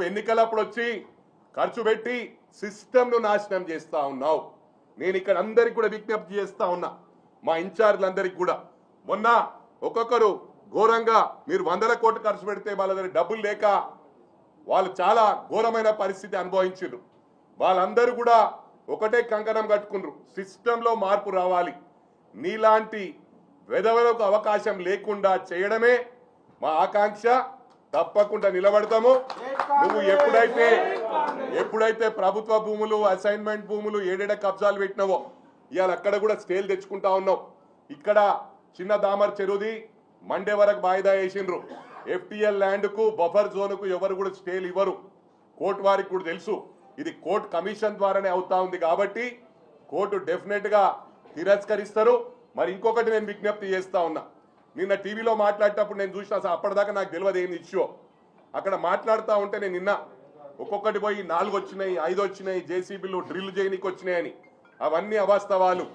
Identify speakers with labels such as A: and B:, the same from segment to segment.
A: ఎన్నికలప్పుడు వచ్చి ఖర్చు పెట్టి సిస్టమ్ను నాశనం చేస్తా ఉన్నావు. నేను ఇక్కడ అందరికి కూడా విజ్ఞప్తి చేస్తా ఉన్నా, మా ఇన్ఛార్జ్లందరికీ కూడా. మొన్న ఒక్కొక్కరు ఘోరంగా మీరు 100 కోట్లు ఖర్చు పెడితే వాళ్ళ దగ్గర డబ్బులు లేక వాళ్ళు చాలా ఘోరమైన పరిస్థితి అనుభవించారు. వాళ్ళందరూ కూడా ఒకటే కంకణం కట్టుకున్నారు, సిస్టంలో మార్పు రావాలి, నీలాంటి వెధవలకు అవకాశం లేకుండా చేయడమే మా ఆకాంక్ష. తప్పకుండా నిలబడతాము. నువ్వు ఎప్పుడైతే ప్రభుత్వ భూములు, అసైన్మెంట్ భూములు ఏడేడ కబ్జాలు పెట్టినావో ఇవాళ అక్కడ కూడా స్టేలు తెచ్చుకుంటా ఉన్నావు. ఇక్కడ చిన్న దామర్ చెరువుది మండే వరకు వాయిదా వేసిండ్రు. FTL ల్యాండ్కు బఫర్ జోన్కు ఎవరు కూడా స్టేలు ఇవ్వరు. కోర్టు వారికి కూడా తెలుసు, ఇది కోర్టు కమిషన్ ద్వారానే అవుతా ఉంది కాబట్టి కోర్టు డెఫినెట్గా తిరస్కరిస్తారు. మరి ఇంకొకటి నేను విజ్ఞప్తి చేస్తా ఉన్నా, నిన్న టీవీలో మాట్లాడేటప్పుడు నేను చూసిన, అసలు అప్పటిదాకా నాకు తెలియదు ఏంది ఇష్యూ. అక్కడ మాట్లాడుతూ ఉంటే నేను నిన్న ఒక్కొక్కటి పోయి 4 వచ్చినాయి, 5 వచ్చినాయి, JCBలు డ్రిల్ చేయనికి వచ్చినాయని. అవన్నీ అవాస్తవాలు.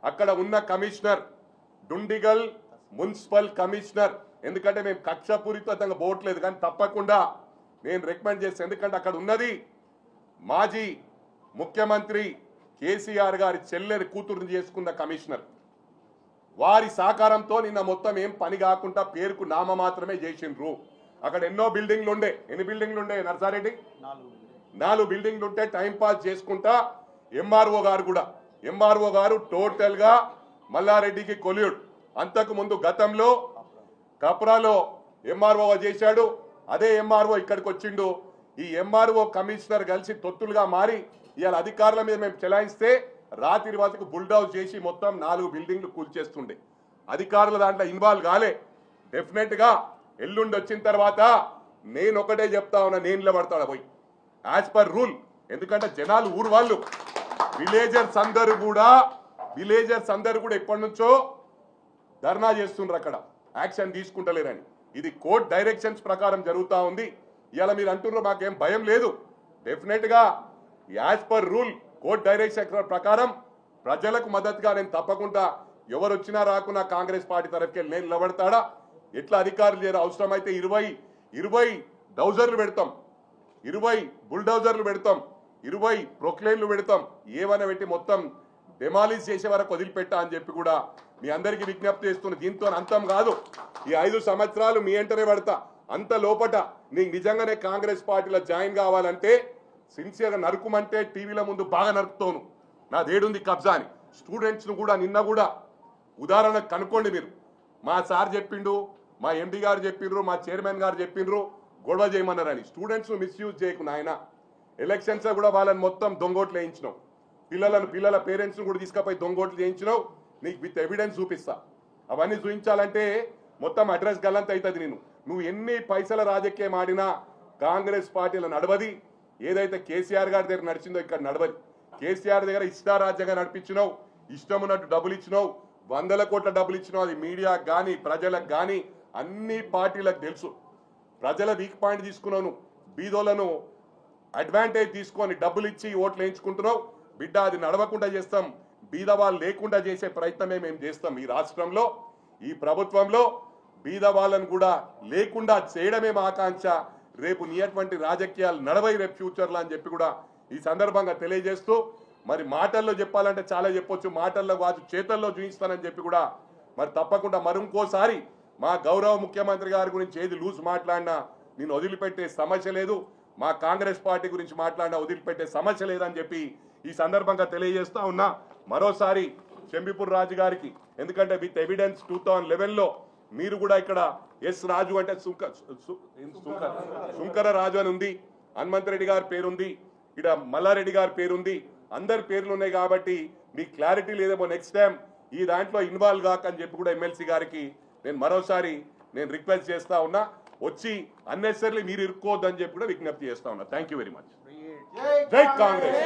A: అక్కడ ఉన్న కమిషనర్ డుండిగల్ మున్సిపల్ కమిషనర్, ఎందుకంటే మేము కక్షపూరితంగా పోవట్లేదు కానీ తప్పకుండా నేను రికమెండ్ చేస్తాను, ఎందుకంటే అక్కడ ఉన్నది మాజీ ముఖ్యమంత్రి కేసీఆర్ గారి చెల్లెని కూతురుని చేసుకున్న కమిషనర్. వారి సహకారంతో నిన్న మొత్తం ఏం పని కాకుండా పేరుకు నామ మాత్రమే చేసిండ్రు. అక్కడ ఎన్నో బిల్డింగ్లు ఉండే. ఎన్ని బిల్డింగ్లు ఉండే నర్సారెడ్డి? 4 బిల్డింగ్లు ఉంటే టైం పాస్ చేసుకుంటా MRO గారు టోటల్ గా మల్లారెడ్డికి కొల్యూడ్. అంతకు ముందు గతంలో కప్రాలో MRO చేశాడు. అదే MRO ఇక్కడికి వచ్చిండు. ఈ MRO కమిషనర్ కలిసి తొత్తులుగా మారి ఇవాళ అధికారుల మీద మేము చెలాయిస్తే రాత్రి వరకు బుల్డౌజ్ చేసి మొత్తం 4 బిల్డింగ్లు కూల్చేస్తుండే. అధికారులు దాంట్లో ఇన్వాల్వ్ కాలే. డెఫినెట్ గా ఎల్లుండి వచ్చిన తర్వాత నేను ఒకటే చెప్తా ఉన్నా, నేను నిలబడతాడు పోయి యాజ్ పర్ రూల్. ఎందుకంటే జనాలు ఊరు వాళ్ళు విలేజర్స్ అందరూ కూడా ఎప్పటి నుంచో ధర్నా చేస్తుండ్రు, అక్కడ యాక్షన్ తీసుకుంటలేరని. ఇది కోర్ట్ డైరెక్షన్స్ ప్రకారం జరుగుతూ ఉంది. ఇవాళ మీరు అంటున్నారు మాకేం భయం లేదు. డెఫినెట్ గా as per rule court direction ప్రకారం ప్రజలకు మద్దతుగా నేను తప్పకుండా ఎవరు వచ్చినా రాకున్నా కాంగ్రెస్ పార్టీ తరఫుకి నేను నిలబడతాడా. ఎట్లా అధికారులు చేయరు, అవసరమైతే 20 డౌజర్లు పెడతాం, 20 బుల్డౌజర్లు పెడతాం, 20 ప్రొక్లైన్లు పెడతాం, ఏమైనా పెట్టి మొత్తం డెమాలిష్ చేసే వరకు వదిలిపెట్టా అని చెప్పి కూడా మీ అందరికీ విజ్ఞప్తి చేస్తున్న. దీంతో అంతం కాదు, ఈ 5 సంవత్సరాలు మీ వెంటనే పడతా. అంత లోపట నీకు నిజంగానే కాంగ్రెస్ పార్టీలో జాయిన్ కావాలంటే సిన్సియర్గా నరుకుమంటే టీవీల ముందు బాగా నరుకుతాను, నాదేడుంది కబ్జా అని. స్టూడెంట్స్ను కూడా నిన్న కూడా ఉదాహరణ కనుక్కోండి మీరు. మా సార్ చెప్పిండు, మా MD గారు చెప్పిండ్రు, మా చైర్మన్ గారు చెప్పిండ్రు గొడవ చేయమన్నారని. స్టూడెంట్స్ను మిస్యూజ్ చేయకు నాయన. ఎలక్షన్స్ కూడా వాళ్ళని మొత్తం దొంగోట్లు వేయించినావు. పిల్లల పేరెంట్స్ను కూడా తీసుకుపోయి దొంగోట్లు చేయించినావు. నీకు విత్ ఎవిడెన్స్ చూపిస్తా. అవన్నీ చూపించాలంటే మొత్తం అడ్రస్ గల్లంత అవుతుంది. నువ్వు ఎన్ని పైసల రాజకీయం ఆడినా కాంగ్రెస్ పార్టీలో నడవది. ఏదైతే కేసీఆర్ గారి దగ్గర నడిచిందో ఇక్కడ నడవది. కేసీఆర్ దగ్గర ఇష్టారాజ్యంగా నడిపించినావు, ఇష్టం ఉన్నట్టు డబ్బులు ఇచ్చినావు, 100 కోట్ల డబ్బులు ఇచ్చినావు. అది మీడియాకు కానీ ప్రజలకు కానీ అన్ని పార్టీలకు తెలుసు. ప్రజల వీక్ పాయింట్ తీసుకున్నావు, బీదోలను అడ్వాంటేజ్ తీసుకొని డబ్బులు ఇచ్చి ఓట్లు వేయించుకుంటున్నావు. బిడ్డ అది నడవకుండా చేస్తాం, బీద వాళ్ళు లేకుండా చేసే ప్రయత్నమే మేము చేస్తాం. ఈ రాష్ట్రంలో ఈ ప్రభుత్వంలో బీద వాళ్ళను కూడా లేకుండా చేయడమే మా ఆకాంక్ష. రేపు నీటువంటి రాజకీయాలు నడవై రేపు ఫ్యూచర్లో అని చెప్పి కూడా ఈ సందర్భంగా తెలియజేస్తూ, మరి మాటల్లో చెప్పాలంటే చాలా చెప్పొచ్చు, మాటల్లో కాదు చేతల్లో చూపిస్తానని చెప్పి కూడా మరి తప్పకుండా మరింకోసారి మా గౌరవ ముఖ్యమంత్రి గారి గురించి ఏది లూజ్ మాట్లాడినా నేను వదిలిపెట్టే సమస్య లేదు, మా కాంగ్రెస్ పార్టీ గురించి మాట్లాడినా వదిలిపెట్టే సమస్య లేదని చెప్పి ఈ సందర్భంగా తెలియజేస్తా ఉన్నా. మరోసారి చెంబిపూర్ రాజు గారికి, ఎందుకంటే విత్ ఎవిడెన్స్ 2011లో మీరు కూడా ఇక్కడ ఎస్ రాజు అంటే శుంకర రాజు అని ఉంది, హనుమంత్ రెడ్డి గారి పేరుంది, ఇక్కడ మల్లారెడ్డి గారి పేరుంది, అందరి పేర్లు ఉన్నాయి. కాబట్టి మీకు క్లారిటీ లేదేమో, నెక్స్ట్ టైం ఈ దాంట్లో ఇన్వాల్వ్ కాకని చెప్పి కూడా ఎమ్మెల్సీ గారికి నేను మరోసారి రిక్వెస్ట్ చేస్తా ఉన్నా. వచ్చి అన్నెసరీ మీరు ఇరుక్కోవద్దని చెప్పి కూడా విజ్ఞప్తి చేస్తా ఉన్నా. Thank you very much. జై కాంగ్రెస్.